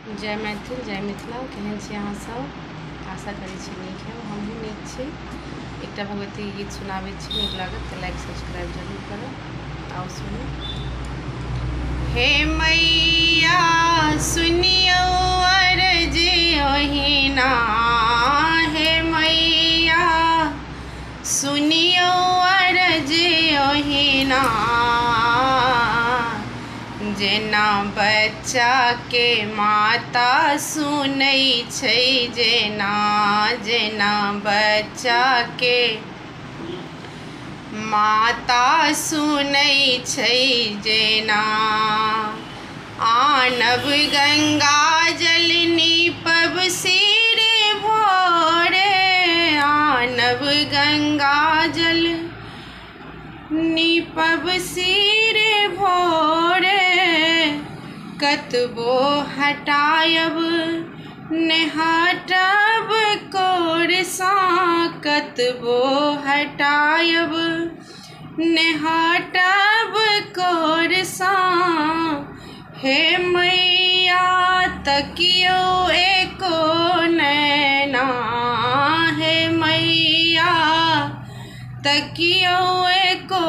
जय मैथिल जय मिथिला। केहन छी अहाँ सब? आशा करै छी नीक है। हमहूँ नीक छी। एकटा भगवती गीत सुनाबै छी, नीक लागत तऽ लाइक सब्सक्राइब जरूर करब। आओ सुनू। हे मैया सुनियो अर्ज ओहिना, हे मैया सुनियो अर्ज ओहिना, जेना बच्चा के माता सुनै छै, जेना बच्चा के माता सुनै छै, जेना आनब गंगा जल नीपब सिर भोरे, आनब गंगा जल नीपब सिर भोरे, कतबो हटायब नेहाटब कोरसा, कतबो हटायब नेहाटब कोरसा। हे मैया तकियो एको नैना, हे मैया तकियो एको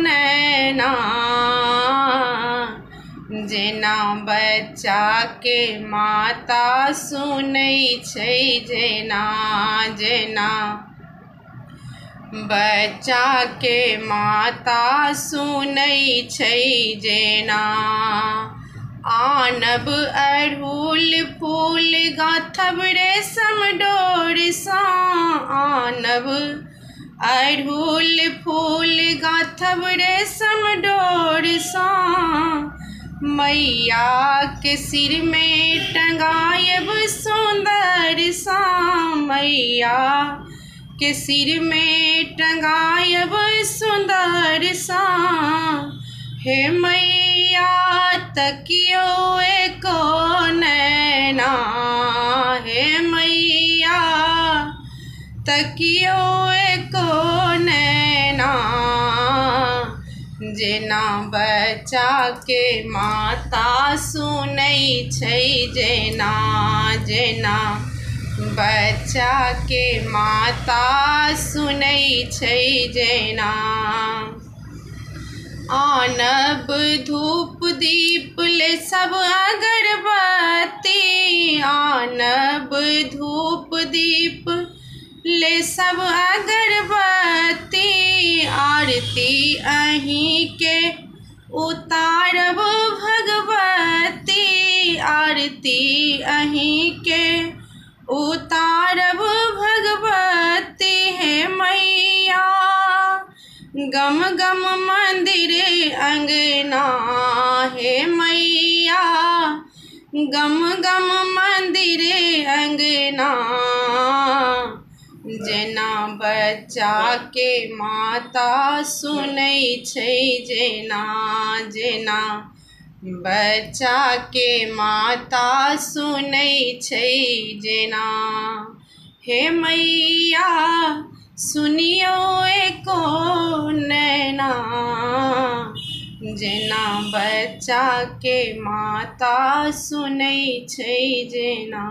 नैना, जेना बच्चा के माता सुनै छै, जेना बच्चा के माता सुनै छै, जेना आनब अड़हुल फूल गाथब रेशम डोरसा, आनब अड़हुल फूल गाथब रेशम डोरसा, मैया के सिर में टंगायब सुंदर सा, मैया के सिर में टंगायब सुंदर सा। हे मैया तकियो एको नैना, हे मैया तकियो एको नैना, जेना बच्चा के माता सुनै छै, जेना बच्चा के माता सुनै छै, जेना आनब धूप दीप ले सब अगरबत्ती, आनब धूप दीप ले सब अगरबत्ती, आरती अहीं के उतारब भगवती, आरती अहीं के उतारब भगवती। हे मैया गम गम मंदिर अंगना, हे मैया गम गम मंदिर अंगना, जेना बच्चा के माता सुनै छै, जेना बच्चा के माता सुनै छै, जेना हे मैया सुनियो एको नैना, जेना बच्चा के माता सुनै छै, जेना।